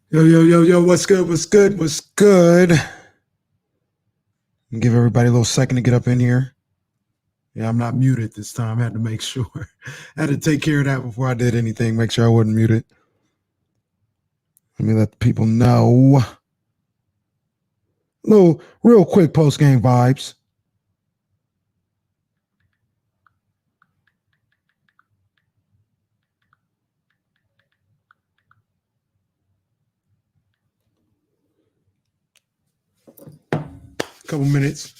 Yo, yo, yo, yo, what's good? What's good? What's good? Give everybody a little second to get up in here. Yeah, I'm not muted this time. I had to make sure. I had to take care of that before I did anything, make sure I wasn't muted. Let me let the people know. Little real quick post game vibes. Couple minutes.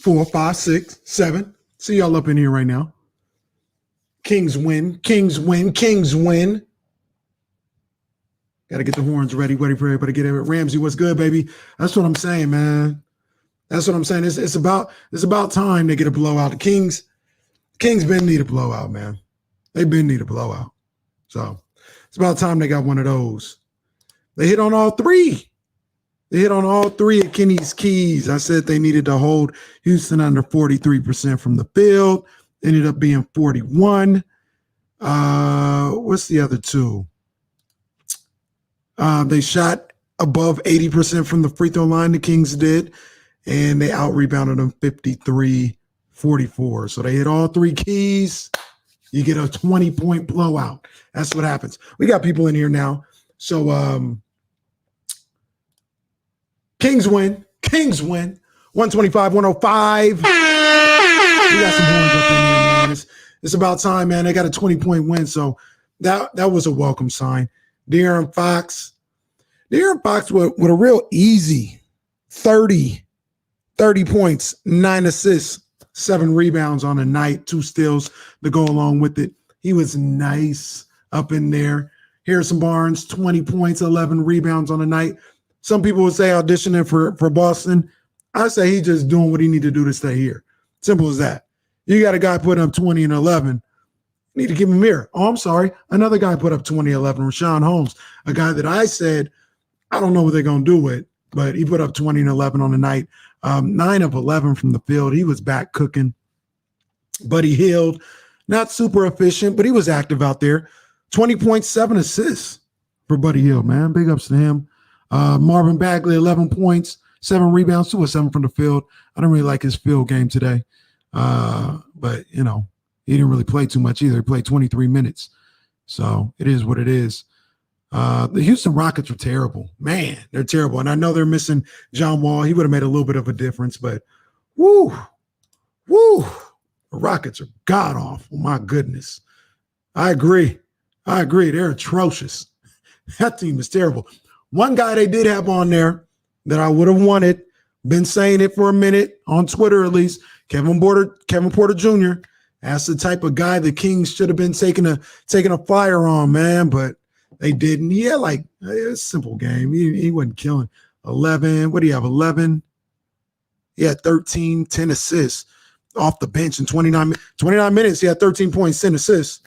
4, 5, 6, 7. See y'all up in here right now. Kings win. Kings win. Kings win. Got to get the horns ready for everybody to get it. Ramsey, what's good, baby? That's what I'm saying, man. That's what I'm saying. It's about time they get a blowout. The Kings been need a blowout, man. They've been need a blowout. So it's about time they got one of those. They hit on all three. They hit on all three of Kenny's keys. I said they needed to hold Houston under 43% from the field. Ended up being 41. What's the other two? They shot above 80% from the free throw line, the Kings did, and they out-rebounded them 53-44. So they hit all three keys. You get a 20-point blowout. That's what happens. We got people in here now. So Kings win. Kings win. 125-105. We got some horns up in here, man. It's about time, man. They got a 20-point win, so that was a welcome sign. De'Aaron Fox with a real easy 30 points, 9 assists, 7 rebounds on a night, 2 steals to go along with it. He was nice up in there. Harrison Barnes, 20 points, 11 rebounds on a night. Some people would say auditioning for Boston. I say he's just doing what he need to do to stay here. Simple as that. You got a guy putting up 20 and 11. You need to give him a mirror. Oh, I'm sorry. Another guy put up 20, 11, Rashawn Holmes, a guy that I said, I don't know what they're going to do with, but he put up 20 and 11 on the night. 9 of 11 from the field. He was back cooking. Buddy Hield, not super efficient, but he was active out there. 20.7 assists for Buddy Hield, man. Big ups to him. Marvin Bagley, 11 points, 7 rebounds, 2 of 7 from the field. I don't really like his field game today. But, you know, he didn't really play too much either. He played 23 minutes. So it is what it is. The Houston Rockets are terrible. Man, they're terrible. And I know they're missing John Wall. He would have made a little bit of a difference, but woo. The Rockets are god-awful. My goodness. I agree. They're atrocious. That team is terrible. One guy they did have on there that I would have wanted, been saying it for a minute, on Twitter at least, Kevin Porter Jr. That's the type of guy the Kings should have been taking a flyer on, man, but they didn't. He had like a simple game. He wasn't killing. 11. What do you have? 11. He had 13, 10 assists off the bench in 29 minutes. He had 13 points, 10 assists,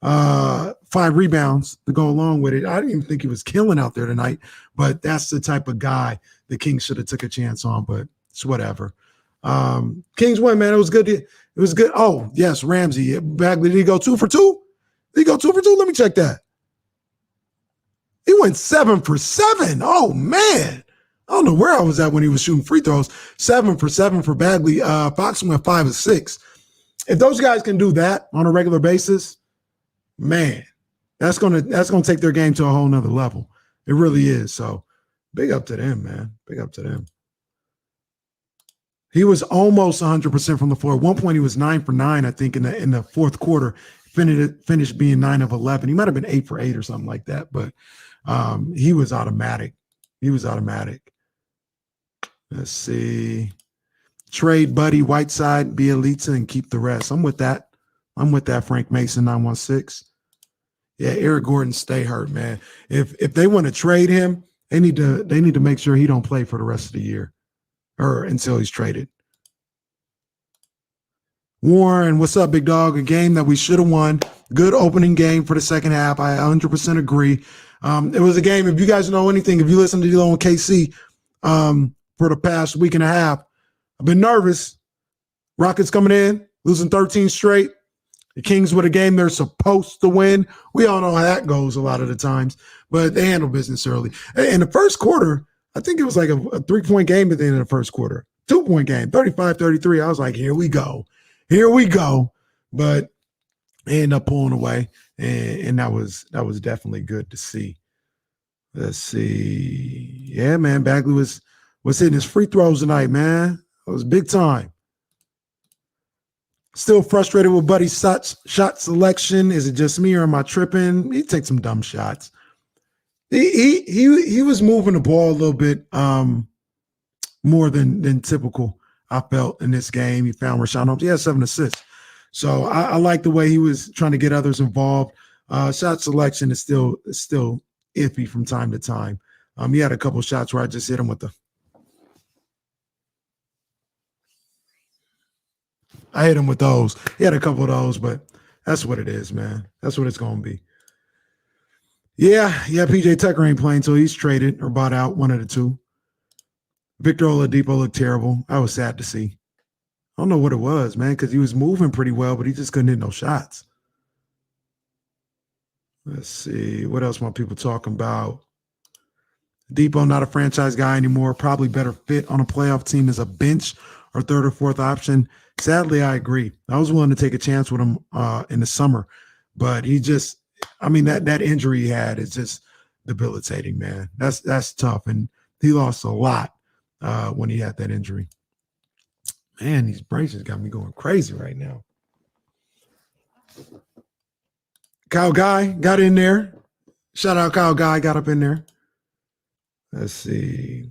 5 rebounds to go along with it. I didn't even think he was killing out there tonight, but that's the type of guy the Kings should have took a chance on, but it's whatever. Kings win, man. It was good. It was good. Oh, yes, Ramsey. Bagley, did he go 2 for 2? Did he go 2 for 2? Let me check that. He went 7 for 7. Oh, man. I don't know where I was at when he was shooting free throws. 7 for 7 for Bagley. Fox went 5 of 6. If those guys can do that on a regular basis, man, that's gonna take their game to a whole nother level. It really is. So big up to them, man. Big up to them. He was almost 100% from the floor. At one point, he was 9 for 9, I think, in the fourth quarter. Finished being 9 of 11. He might have been 8 for 8 or something like that, but he was automatic. Let's see. Trade Buddy, Whiteside, Bielitsa, and keep the rest. I'm with that. Frank Mason, 916. Yeah, Eric Gordon, stay hurt, man. If they want to trade him, they need to make sure he don't play for the rest of the year or until he's traded. Warren, what's up, big dog? A game that we should have won. Good opening game for the second half. I 100% agree. It was a game, if you guys know anything, if you listen to D'Lo and KC for the past week and a half, I've been nervous. Rockets coming in, losing 13 straight. The Kings with a game they're supposed to win. We all know how that goes a lot of the times, but they handle business early. In the first quarter, I think it was like a 3-point game at the end of the first quarter. 2-point game, 35-33. I was like, here we go. Here we go. But they ended up pulling away, and that was definitely good to see. Let's see. Yeah, man, Bagley was hitting his free throws tonight, man. It was big time. Still frustrated with Buddy's shot selection. Is it just me or am I tripping? He takes some dumb shots. He was moving the ball a little bit more than typical, I felt, in this game. He found Rashawn Holmes. He had 7 assists. So I like the way he was trying to get others involved. Shot selection is still iffy from time to time. He had a couple shots where I just hit him with I hit him with those. He had a couple of those, but that's what it is, man. That's what it's going to be. Yeah, PJ Tucker ain't playing, so he's traded or bought out, one of the two. Victor Oladipo looked terrible. I was sad to see. I don't know what it was, man, because he was moving pretty well, but he just couldn't hit no shots. Let's see. What else my people talking about? Depot, not a franchise guy anymore. Probably better fit on a playoff team as a bench or third or fourth option. Sadly, I agree. I was willing to take a chance with him in the summer, but he just, that injury he had is just debilitating, man. That's tough, and he lost a lot when he had that injury. Man, these braces got me going crazy right now. Kyle Guy got in there. Shout out Kyle Guy, got up in there. Let's see.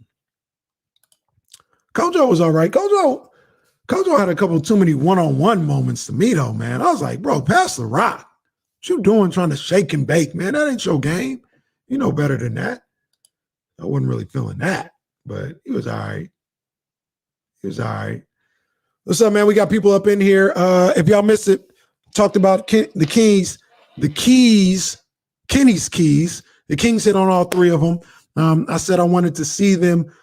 Kojo was all right. Kojo had a couple too many one-on-one moments to me, though, man. I was like, bro, pass the rock. What you doing trying to shake and bake, man? That ain't your game. You know better than that. I wasn't really feeling that, but he was all right. What's up, man? We got people up in here. If y'all missed it, talked about Kenny's keys. The Kings hit on all three of them. I said I wanted to see them.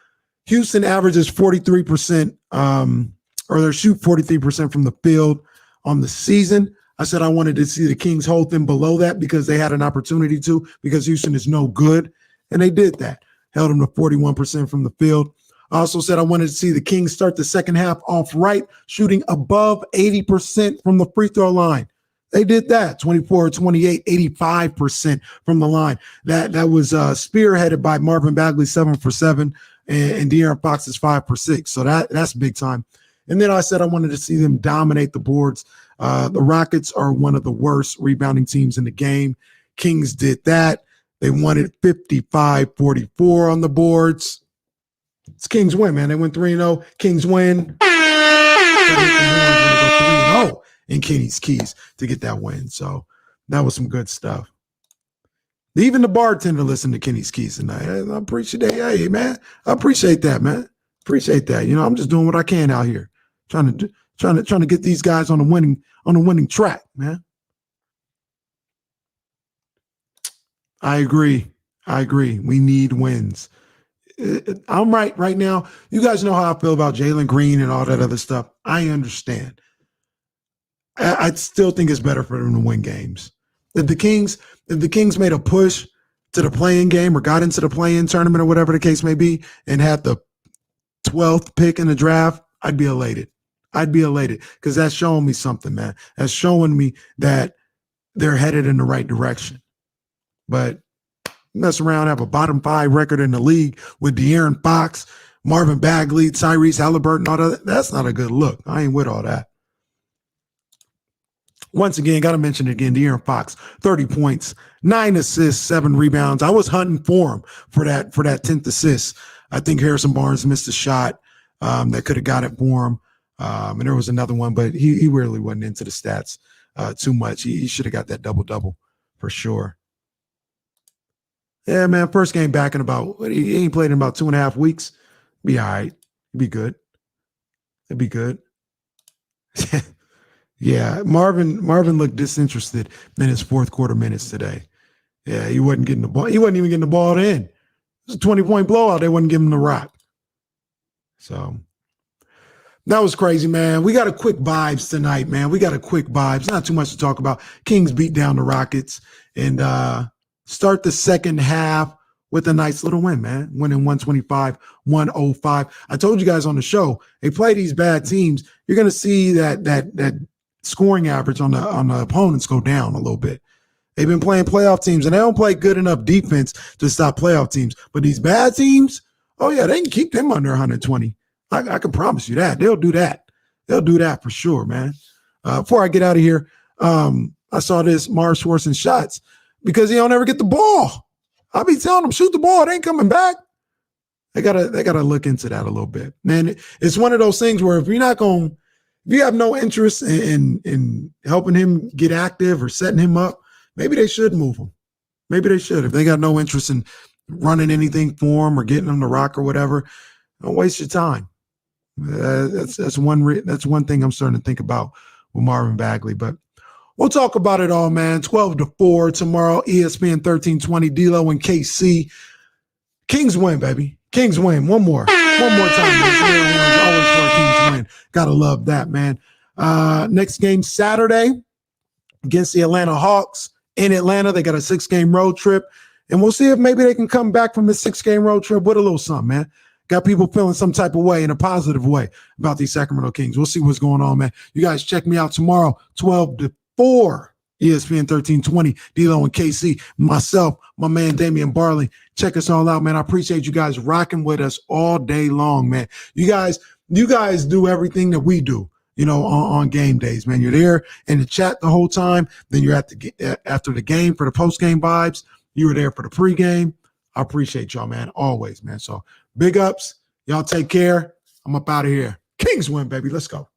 Houston averages 43%, or they shoot 43% from the field on the season. I said I wanted to see the Kings hold them below that because they had an opportunity to, because Houston is no good. And they did that. Held them to 41% from the field. I also said I wanted to see the Kings start the second half off right, shooting above 80% from the free throw line. They did that, 24, 28, 85% from the line. That was spearheaded by Marvin Bagley, 7 for 7, and De'Aaron Fox is 5 for 6. So that's big time. And then I said I wanted to see them dominate the boards. The Rockets are one of the worst rebounding teams in the game. Kings did that. They won it 55-44 on the boards. It's Kings win, man. They went 3-0. Kings win. 3-0 in Kenny's keys to get that win. So that was some good stuff. Even the bartender listened to Kenny's keys tonight. I appreciate that. Hey, man, I appreciate that, man. Appreciate that. I'm just doing what I can out here, trying to get these guys on the winning track, man. I agree. We need wins. I'm right now. You guys know how I feel about Jalen Green and all that other stuff. I understand. I still think it's better for them to win games. If the Kings made a push to the play-in game or got into the play-in tournament or whatever the case may be and had the 12th pick in the draft, I'd be elated. Because that's showing me something, man. That's showing me that they're headed in the right direction. But mess around, have a bottom 5 record in the league with De'Aaron Fox, Marvin Bagley, Tyrese Halliburton, all that. That's not a good look. I ain't with all that. Once again, got to mention it again, De'Aaron Fox, 30 points, 9 assists, 7 rebounds. I was hunting for him for that 10th assist. I think Harrison Barnes missed a shot that could have got it for him. And there was another one, but he really wasn't into the stats too much. He should have got that double-double for sure. Yeah, man, first game back in he ain't played in about 2.5 weeks. Be all right. Be good. It'd be good. Yeah, Marvin looked disinterested in his fourth quarter minutes today. Yeah, he wasn't getting the ball. He wasn't even getting the ball in. It was a 20-point blowout. They wouldn't give him the rock. So, That was crazy, man. We got a quick vibes tonight, man. We got a quick vibes. Not too much to talk about. Kings beat down the Rockets and start the second half with a nice little win, man. Winning 125-105. I told you guys on the show, they play these bad teams. You're going to see that scoring average on the opponents go down a little bit. They've been playing playoff teams, and they don't play good enough defense to stop playoff teams. But these bad teams, oh, yeah, they can keep them under 120. I can promise you that. They'll do that. They'll do that for sure, man. Before I get out of here, I saw this Mars Schwartz in shots because he don't ever get the ball. I'll be telling them, shoot the ball. It ain't coming back. They gotta look into that a little bit. Man, it's one of those things where if you have no interest in helping him get active or setting him up, maybe they should move him. Maybe they should. If they got no interest in running anything for him or getting him to rock or whatever, don't waste your time. That's one thing I'm starting to think about with Marvin Bagley. But we'll talk about it all, man. 12-4 tomorrow, ESPN 1320, D-Lo and KC. Kings win, baby. Kings win. One more time. Man. Always for a Kings win. Gotta love that, man. Next game Saturday against the Atlanta Hawks in Atlanta. They got a 6-game road trip, and we'll see if maybe they can come back from the 6-game road trip with a little something, man. Got people feeling some type of way, in a positive way, about these Sacramento Kings. We'll see what's going on, man. You guys check me out tomorrow, 12-4, ESPN 1320, D-Lo and KC, myself, my man Damian Barley. Check us all out, man. I appreciate you guys rocking with us all day long, man. You guys do everything that we do, on game days, man. You're there in the chat the whole time. Then you're after the game for the post-game vibes. You were there for the pregame. I appreciate y'all, man, always, man. So big ups. Y'all take care. I'm up out of here. Kings win, baby. Let's go.